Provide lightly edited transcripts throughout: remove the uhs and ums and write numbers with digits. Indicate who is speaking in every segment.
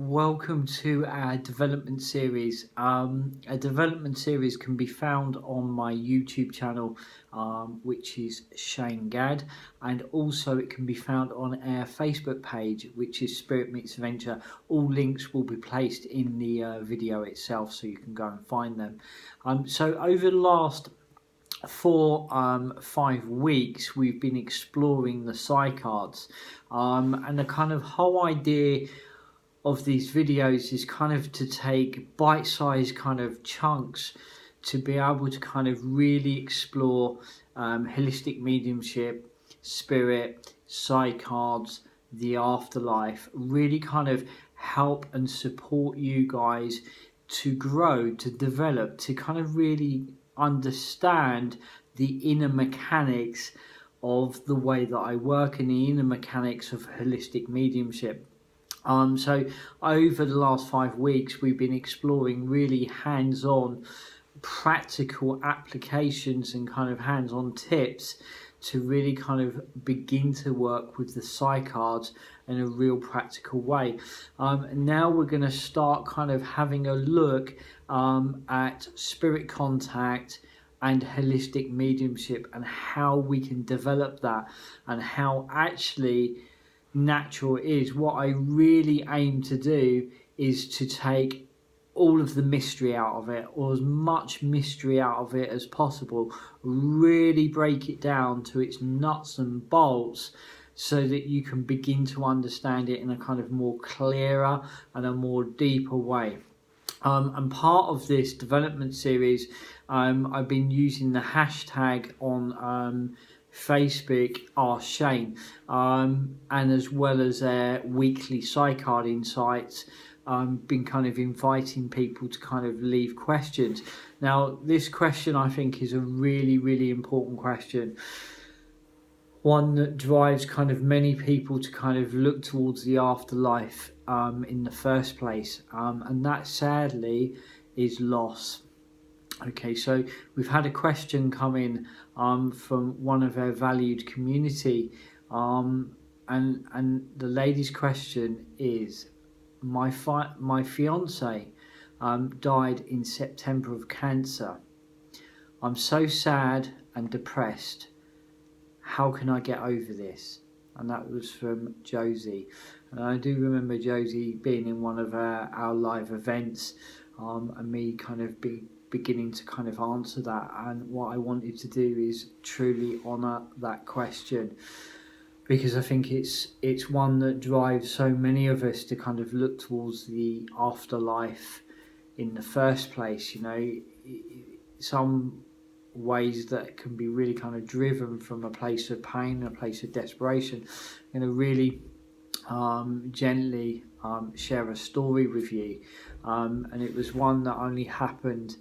Speaker 1: Welcome to our development series. A development series can be found on my YouTube channel, which is Shane Gadd, and also it can be found on our Facebook page, which is Spirit Meets Adventure. All links will be placed in the video itself, so you can go and find them. So over the last 5 weeks, we've been exploring the psi cards, and the kind of whole idea of these videos is kind of to take bite-sized kind of chunks to be able to kind of really explore holistic mediumship, spirit, psi cards, the afterlife, really kind of help and support you guys to grow, to develop, to kind of really understand the inner mechanics of the way that I work and the inner mechanics of holistic mediumship. So over the last 5 weeks, we've been exploring really hands-on practical applications and kind of hands-on tips to really kind of begin to work with the psi cards in a real practical way. Now we're going to start kind of having a look at spirit contact and holistic mediumship and how we can develop that and how actually natural it is. What I really aim to do is to take all of the mystery out of it, or as much mystery out of it as possible, really break it down to its nuts and bolts so that you can begin to understand it in a kind of more clearer and a more deeper way. And part of this development series, I've been using the hashtag on Facebook, Shane, and as well as weekly psi card insights, been kind of inviting people to kind of leave questions. Now, this question I think is a really, really important question. One that drives kind of many people to kind of look towards the afterlife in the first place, and that sadly is loss. Okay, so we've had a question come in from one of our valued community, and the lady's question is, my fiance died in September of cancer. I'm so sad and depressed. How can I get over this? And that was from Josie. And I do remember Josie being in one of our live events, and me kind of beginning to kind of answer that. And what I wanted to do is truly honour that question, because I think it's one that drives so many of us to kind of look towards the afterlife in the first place. You know, some ways that can be really kind of driven from a place of pain, a place of desperation. I'm going to really gently share a story with you, and it was one that only happened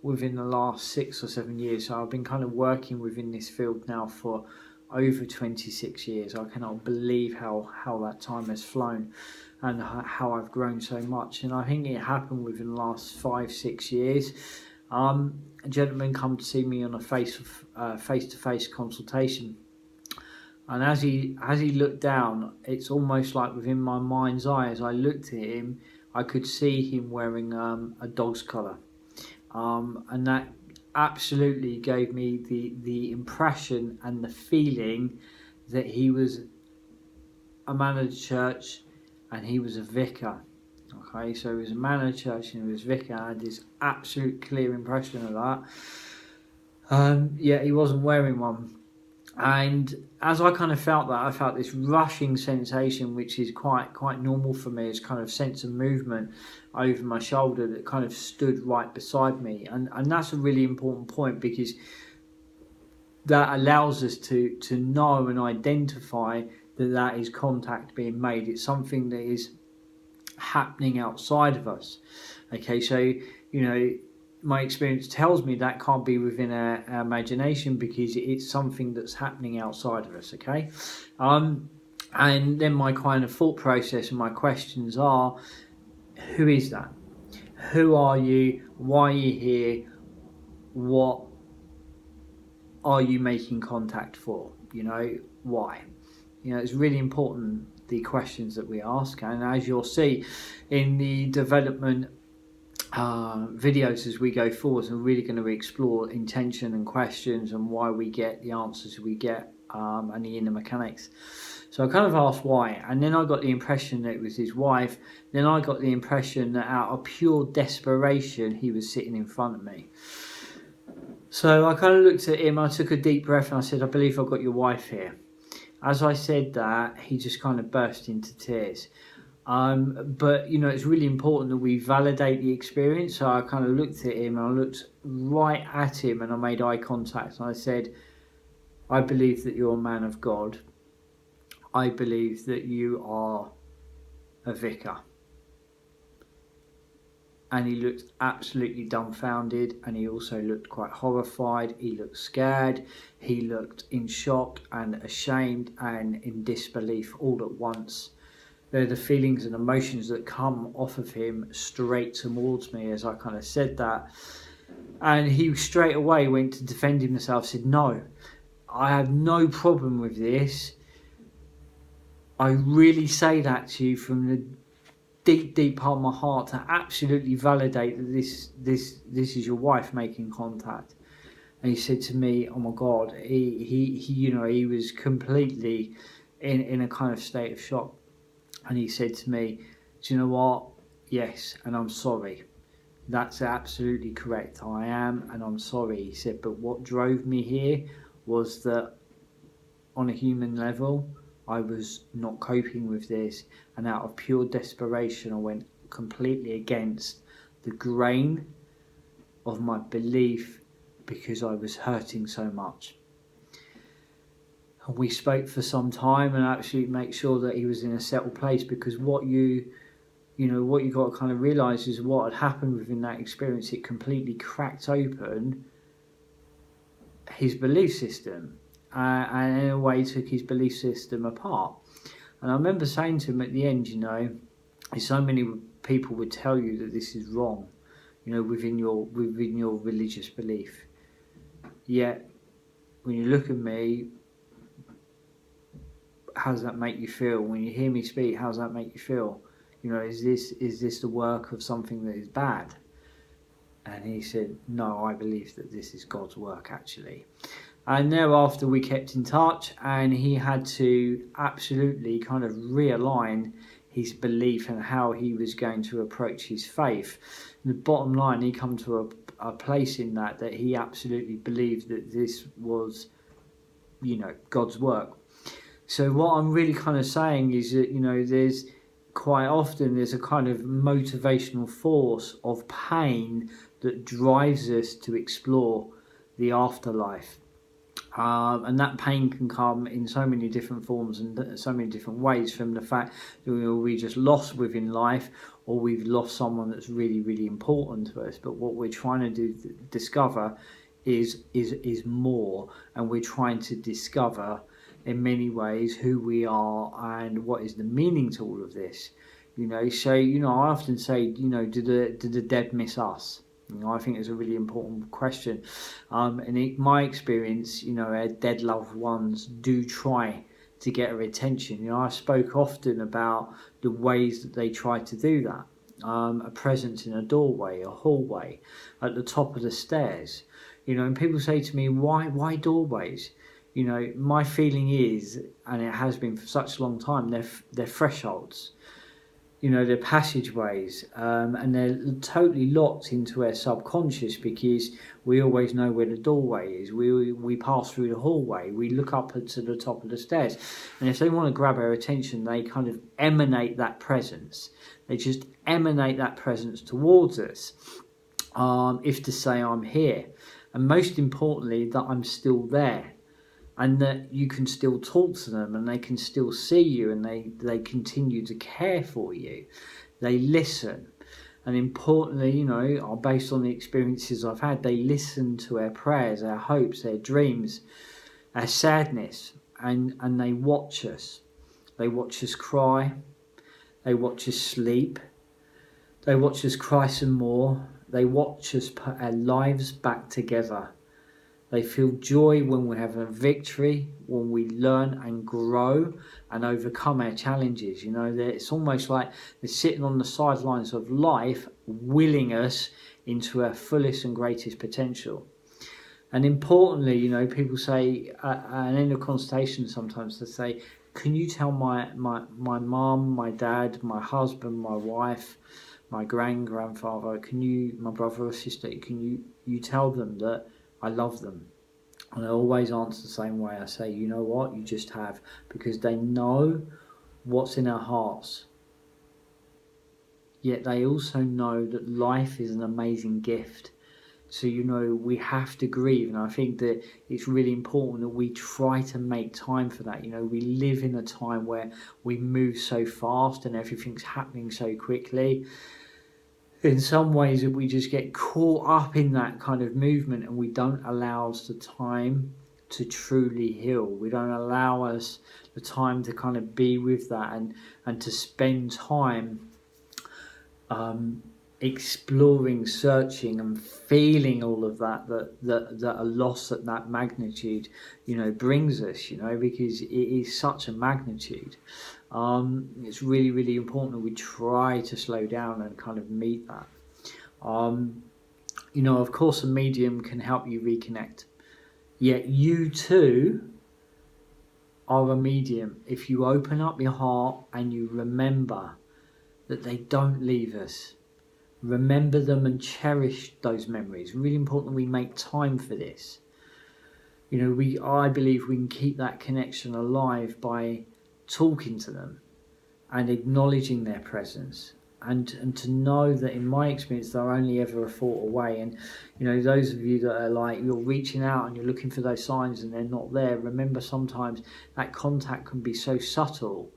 Speaker 1: within the last 6 or 7 years. So I've been kind of working within this field now for over 26 years. I cannot believe how that time has flown and how I've grown so much. And I think it happened within the last 5-6 years. A gentleman come to see me on a face-to-face consultation, and as he looked down, it's almost like within my mind's eye, as I looked at him, I could see him wearing a dog's collar, and that absolutely gave me the impression and the feeling that he was a man of the church and he was a vicar. Okay, so he was a man of the church and he was vicar. I had this absolute clear impression of that. Yet he wasn't wearing one. And as I kind of felt that, I felt this rushing sensation, which is quite normal for me, as kind of sense of movement over my shoulder that kind of stood right beside me. And that's a really important point, because that allows us to know and identify that is contact being made. It's something that is happening outside of us. Okay, so you know, my experience tells me that can't be within our imagination, because it's something that's happening outside of us. Okay, and then my kind of thought process and my questions are, who is that? Who are you? Why are you here? What are you making contact for? You know, why? You know, it's really important the questions that we ask. And as you'll see in the development videos as we go forward, we're really going to explore intention and questions and why we get the answers we get, and the inner mechanics. So I kind of asked why, and then I got the impression that it was his wife. Then I got the impression that out of pure desperation he was sitting in front of me. So I kind of looked at him, I took a deep breath and I said, I believe I've got your wife here. As I said that, he just kind of burst into tears. But you know, it's really important that we validate the experience. So I kind of looked at him and I looked right at him and I made eye contact and I said, I believe that you're a man of God. I believe that you are a vicar. And he looked absolutely dumbfounded, and he also looked quite horrified. He looked scared, he looked in shock and ashamed and in disbelief all at once. They're the feelings and emotions that come off of him straight towards me as I kind of said that. And he straight away went to defend himself, said, no, I have no problem with this. I really say that to you from the deep part of my heart to absolutely validate that this is your wife making contact. And he said to me, oh my God, he you know, he was completely in a kind of state of shock. And he said to me, do you know what? Yes, and I'm sorry. That's absolutely correct. I am, and I'm sorry. He said, but what drove me here was that on a human level, I was not coping with this, and out of pure desperation I went completely against the grain of my belief because I was hurting so much. And we spoke for some time and actually make sure that he was in a settled place, because what you got to kind of realise is what had happened within that experience. It completely cracked open his belief system. And in a way took his belief system apart. And I remember saying to him at the end, you know, so many people would tell you that this is wrong, you know, within your religious belief. Yet, when you look at me, how does that make you feel? When you hear me speak, how does that make you feel? You know, is this the work of something that is bad? And he said, no, I believe that this is God's work, actually. And thereafter we kept in touch, and he had to absolutely kind of realign his belief and how he was going to approach his faith. And the bottom line, he come to a place in that he absolutely believed that this was, you know, God's work. So what I'm really kind of saying is that, you know, there's quite often there's a kind of motivational force of pain that drives us to explore the afterlife. And that pain can come in so many different forms and so many different ways, from the fact that we just lost within life, or we've lost someone that's really, really important to us. But what we're trying to discover is more, and we're trying to discover in many ways who we are and what is the meaning to all of this. You know, so, you know, I often say, you know, did the dead miss us? You know, I think it's a really important question. And in my experience, you know, our dead loved ones do try to get our attention. You know, I spoke often about the ways that they try to do that. A presence in a doorway, a hallway, at the top of the stairs. You know, and people say to me, why doorways? You know, my feeling is, and it has been for such a long time, they're thresholds. You know, they're passageways, and they're totally locked into our subconscious, because we always know where the doorway is. We pass through the hallway, we look up to the top of the stairs, and if they want to grab our attention, they kind of emanate that presence. They just emanate that presence towards us, if to say I'm here, and most importantly that I'm still there. And that you can still talk to them, and they can still see you, and they continue to care for you. They listen. And importantly, you know, based on the experiences I've had, they listen to our prayers, our hopes, our dreams, our sadness, and they watch us. They watch us cry. They watch us sleep. They watch us cry some more. They watch us put our lives back together. They feel joy when we have a victory, when we learn and grow and overcome our challenges. You know, it's almost like they're sitting on the sidelines of life, willing us into our fullest and greatest potential. And importantly, you know, people say, and in a consultation sometimes they say, can you tell my mum, my dad, my husband, my wife, my grandfather, my brother or sister, can you tell them that I love them? And I always answer the same way. I say, you know what, you just have, because they know what's in our hearts. Yet they also know that life is an amazing gift. So, you know, we have to grieve. And I think that it's really important that we try to make time for that. You know, we live in a time where we move so fast and everything's happening so quickly. In some ways that we just get caught up in that kind of movement, and we don't allow us the time to truly heal. We don't allow us the time to kind of be with that and to spend time exploring, searching and feeling all of that a loss at that magnitude, you know, brings us, you know, because it is such a magnitude. It's really, really important that we try to slow down and kind of meet that. You know, of course a medium can help you reconnect, yet you too are a medium if you open up your heart and you remember that they don't leave us. Remember them and cherish those memories. Really important that we make time for this. You know, I believe we can keep that connection alive by talking to them and acknowledging their presence, and to know that in my experience they're only ever a thought away. And you know, those of you that are like, you're reaching out and you're looking for those signs and they're not there, remember sometimes that contact can be so subtle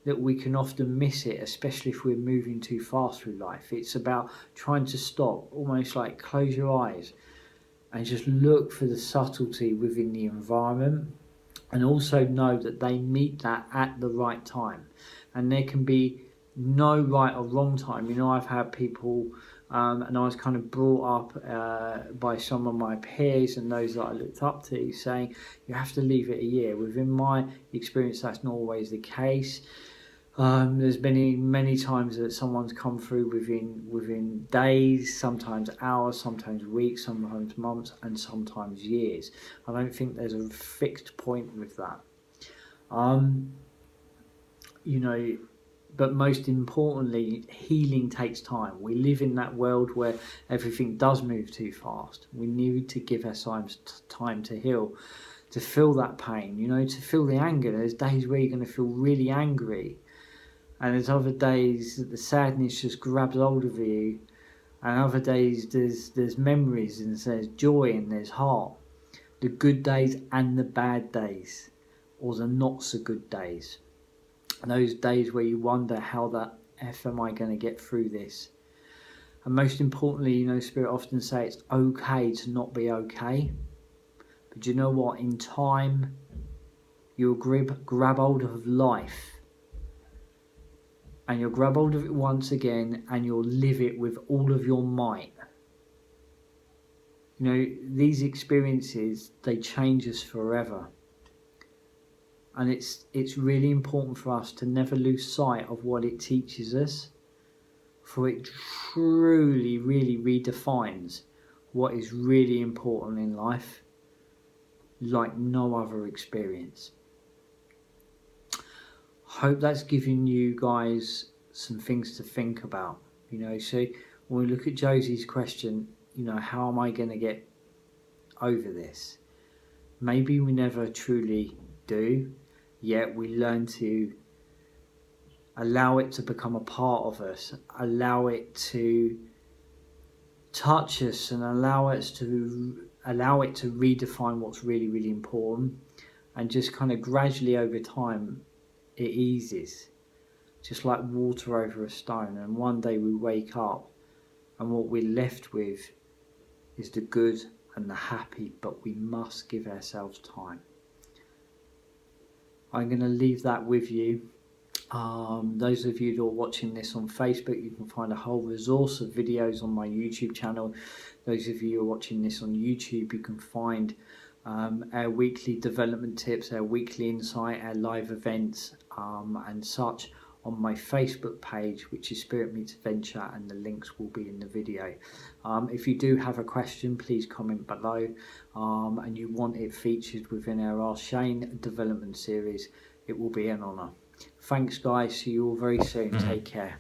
Speaker 1: that we can often miss it, especially if we're moving too fast through life. It's about trying to stop, almost like close your eyes and just look for the subtlety within the environment, and also know that they meet that at the right time. And there can be no right or wrong time. You know, I've had people, and I was kind of brought up by some of my peers and those that I looked up to, saying you have to leave it a year. Within my experience, that's not always the case. There's been many times that someone's come through within days, sometimes hours, sometimes weeks, sometimes months, and sometimes years. I don't think there's a fixed point with that. You know, but most importantly, healing takes time. We live in that world where everything does move too fast. We need to give ourselves time to heal, to feel that pain, you know, to feel the anger. There's days where you're going to feel really angry, and there's other days that the sadness just grabs hold of you, and other days there's memories and there's joy and there's heart. The good days and the bad days, or the not so good days. And those days where you wonder, how the F am I going to get through this? And most importantly, you know, Spirit often say it's okay to not be okay. But you know what? In time, you'll grab hold of life. And you'll grab hold of it once again, and you'll live it with all of your might. You know, these experiences, they change us forever. And it's really important for us to never lose sight of what it teaches us, for it truly, really redefines what is really important in life, like no other experience. Hope that's giving you guys some things to think about. You know, so when we look at Josie's question, you know, how am I going to get over this? Maybe we never truly do, yet we learn to allow it to become a part of us, allow it to touch us, and allow it to redefine what's really, really important. And just kind of gradually over time it eases, just like water over a stone. And one day we wake up and what we're left with is the good and the happy, but we must give ourselves time. I'm going to leave that with you. Those of you that are watching this on Facebook, you can find a whole resource of videos on my YouTube channel. Those of you who are watching this on YouTube, you can find our weekly development tips, our weekly insight, our live events and such on my Facebook page, which is Spirit Meets Adventure, and the links will be in the video. If you do have a question, please comment below, and you want it featured within our Ask Shane development series, it will be an honour. Thanks guys, see you all very soon. Take care.